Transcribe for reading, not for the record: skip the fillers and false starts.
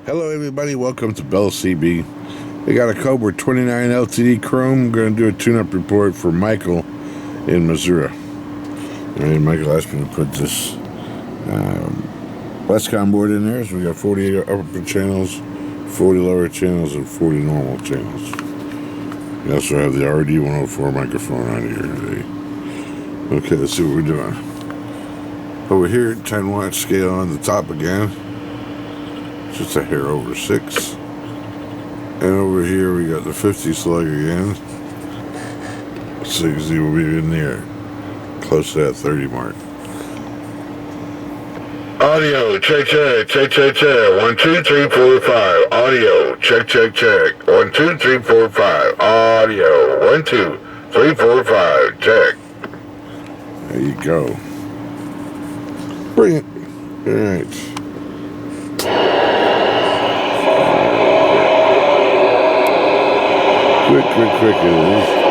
Hello everybody, welcome to Bell CB. We got a Cobra 29LTD Chrome. We're going to do a tune-up report for Michael in Missouri. And Michael asked me to put this lescomm board in there. So we got 48 upper channels, 40 lower channels, and 40 normal channels. We also have the RD104 microphone on here today. Okay, let's see what we're doing. Over here, 10 watt scale on the top again. Just a hair over 6. And over here we got the 50 slug again. So you can see we'll be in there, close to that 30 mark. Audio, check, check, check, check, check. 1, 2, 3, 4, 5. Audio, check, check, check. 1, 2, 3, 4, 5. Audio, 1, 2, 3, 4, 5. Check. There you go. Bring it. All right. Quick it is.